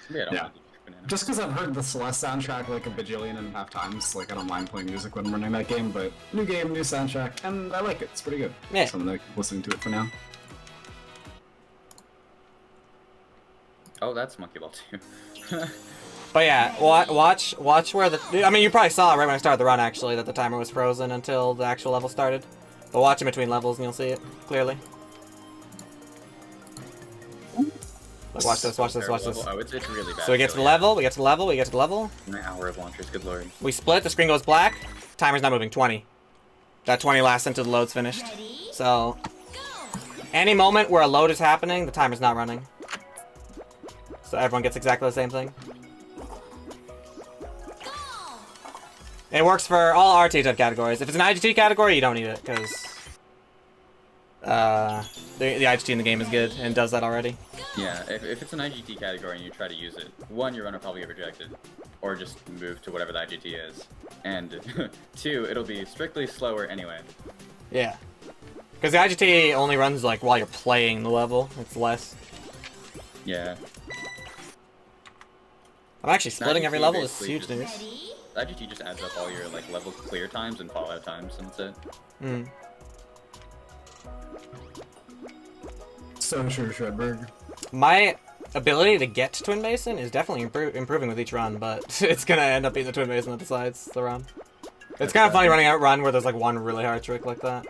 Yeah. Just because I've heard the Celeste soundtrack like a bajillion and a half times, like I don't mind playing music when I'm running that game, but new game, new soundtrack, and I like it. It's pretty good. Yeah. So I'm like listening to it for now. Oh, that's Monkey Ball 2. But yeah, watch where the... I mean, you probably saw it right when I started the run, actually, that the timer was frozen until the actual level started. But watch in between levels and you'll see it clearly. Like, watch this, watch this, watch this. Oh, it's really bad. So we get to the level, we get to the level, we get to the level. An hour of launchers, good lord. We split, the screen goes black. Timer's not moving, 20. That 20 lasts until the load's finished. So, any moment where a load is happening, the timer's not running. So everyone gets exactly the same thing. It works for all RT type categories. If it's an IGT category, you don't need it, because the IGT in the game is good and does that already. Yeah, if it's an IGT category and you try to use it, one, your run will probably get rejected, or just move to whatever the IGT is. And two, it'll be strictly slower anyway. Yeah. Because the IGT only runs like while you're playing the level. It's less. Yeah. I'm actually splitting every level. This is huge just, news. IGT just adds up all your like level clear times and fallout times, and that's it. Hmm. So sure, Shredberg. My ability to get to Twin Basin is definitely improving with each run, but it's gonna end up being the Twin Basin that decides the run. It's kind of funny running a run where there's like one really hard trick like that.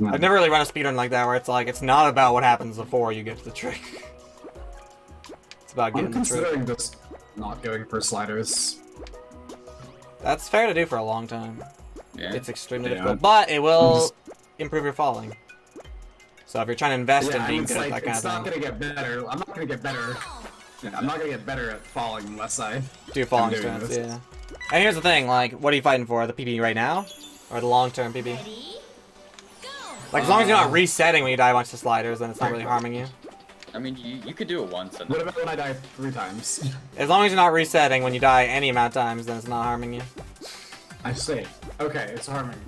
I've never really run a speedrun like that where it's like, it's not about what happens before you get to the trick. It's about getting the trick. I'm considering just not going for sliders. That's fair to do for a long time. Yeah. It's extremely difficult, but it will improve your falling. So if you're trying to invest in being good at that kind of thing. It's not gonna get better. I'm not gonna get better. Yeah, I'm not gonna get better at falling unless I do falling strats, yeah. And here's the thing, like, what are you fighting for? The PB right now? Or the long-term PB? Like, as long as you're not resetting when you die a bunch of sliders, then it's not really harming you. I mean, you could do it once. And what about when I die 3 times? As long as you're not resetting when you die any amount of times, then it's not harming you. I see. Okay, it's harming.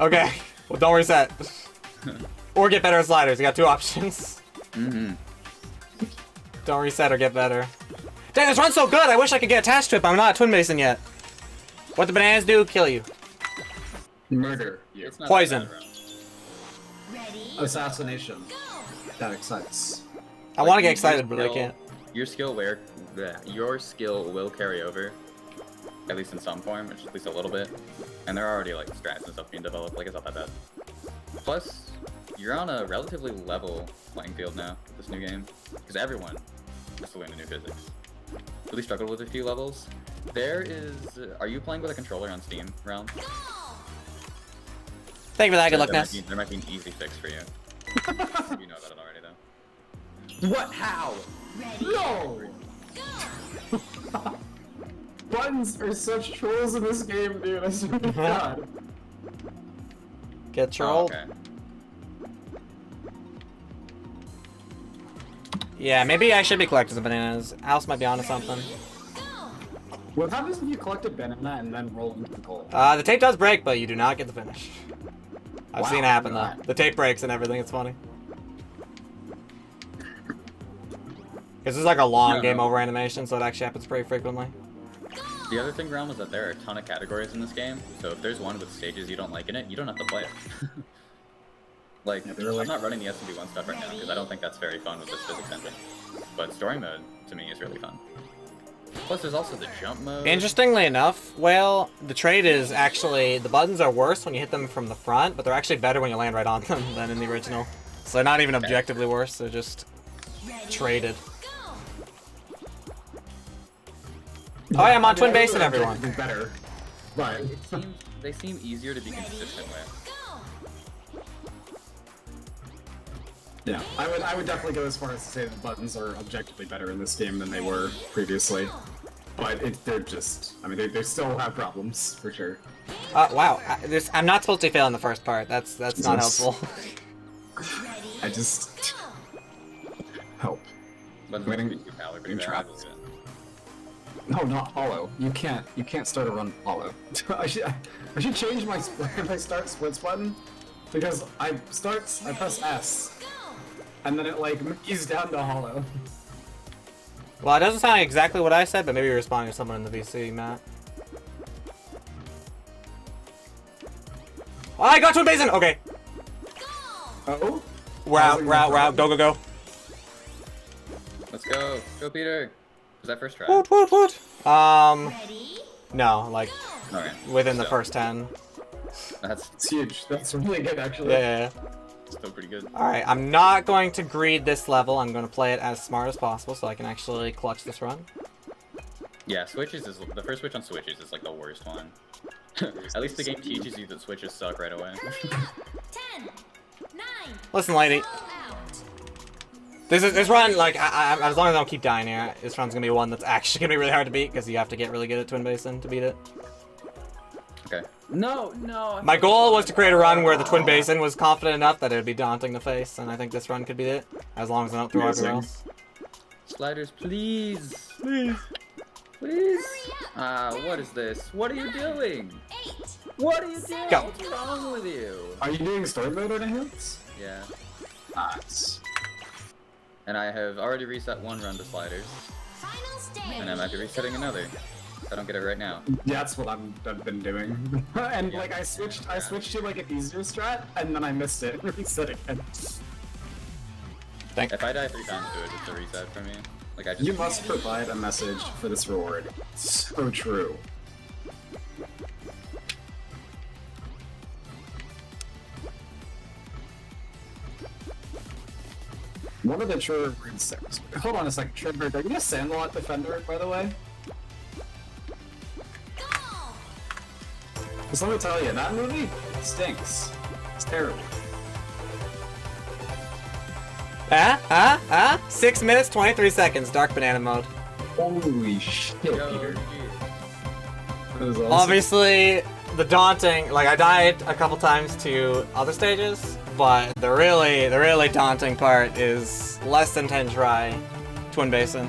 Okay, well, don't reset. Or get better at sliders. You got 2 options. Mm-hmm. Don't reset or get better. Dang, this run's so good! I wish I could get attached to it, but I'm not at Twin Basin yet. What the bananas do? Kill you. Murder. Poison. Assassination. That excites. I want to get excited, but I can't. Your skill will carry over, at least in some form, which at least a little bit. And there are already like strats and stuff being developed. Like, it's not that bad. Plus, you're on a relatively level playing field now with this new game, because everyone has to learn the new physics. Really struggled with a few levels. Are you playing with a controller on Steam, Realm? Thank you for that, good luck, Ness. There might be an easy fix for you. You know about it already, though. What? How? No! Buttons are such trolls in this game, dude. I swear to God. Get trolled. Oh, okay. Yeah, maybe I should be collecting some bananas. Alice might be onto something. What happens if you collect a banana and then roll into the goal? The tape does break, but you do not get the finish. I've seen it happen, though. God. The tape breaks and everything, it's funny. This is like a long game over animation, so it actually happens pretty frequently. The other thing, Realm, is that there are a ton of categories in this game, so if there's one with stages you don't like in it, you don't have to play it. Like, I'm not running the SMB1 stuff right now, because I don't think that's very fun with this physics engine. But story mode, to me, is really fun. Plus, there's also the jump mode. Interestingly enough, well, the trade is actually, the buttons are worse when you hit them from the front, but they're actually better when you land right on them than in the original. So they're not even objectively worse, they're just traded. Oh yeah, I'm on Twin Basin, everyone. Better, but they seem easier to be consistent with. Yeah, I would definitely go as far as to say the buttons are objectively better in this game than they were previously. But they're just, I mean, they still have problems, for sure. Wow, I'm not supposed to fail in the first part, that's not helpful. I just... Help. But no, not hollow. You can't start a run hollow. I should change my start splits button, because I press S, and then it like moves down to hollow. Well, it doesn't sound like exactly what I said, but maybe you're responding to someone in the VC, Matt. Oh, I got Twin Basin! Okay. Oh? We're out, we're out, we're out. Go, go, go. Let's go. Go, Peter. Was that first try? Woot, woot, woot. Ready? No, like, Okay. within the So, first 10. That's It's huge. That's really good, actually. Yeah. still pretty good. Alright, I'm not going to greed this level. I'm going to play it as smart as possible so I can actually clutch this run. Yeah, switches is the first switch on switches is like the worst one. At least the game teaches you that switches suck right away. 10, 9, Listen, lady. all out. This run, like, as long as I don't keep dying here, this run's gonna be one that's actually gonna be really hard to beat because you have to get really good at Twin Basin to beat it. Okay. No. My goal was to create a run where the Twin Basin was confident enough that it would be daunting to face, and I think this run could beat it, as long as I don't throw everywhere else. Sliders, please. Please. Please. Hurry up. What is this? What are you doing? 8, What are you doing? Go. What's wrong with you? Are you doing story mode or anything? Yeah. Nice. And I have already reset one run to sliders, final stage. and I might be resetting another. If I don't get it right now. Yeah, that's what I've been doing. And Yeah. like I switched to like an easier strat, and then I missed it and reset again. Thank If I die 3 times, do it. It's a reset for me. Like I just. You must provide a message for this reward. So true. One of the true rewards. Hold on a second, Trevor. Are you a Sandlot defender, by the way? Go. Because let me tell you, that movie stinks. It's terrible. 6 minutes, 23 seconds, Dark Banana mode. Holy shit, Go, Peter. GG. That was awesome. Obviously, the daunting, like I died a couple times to other stages, but the really daunting part is less than 10 try Twin Basin.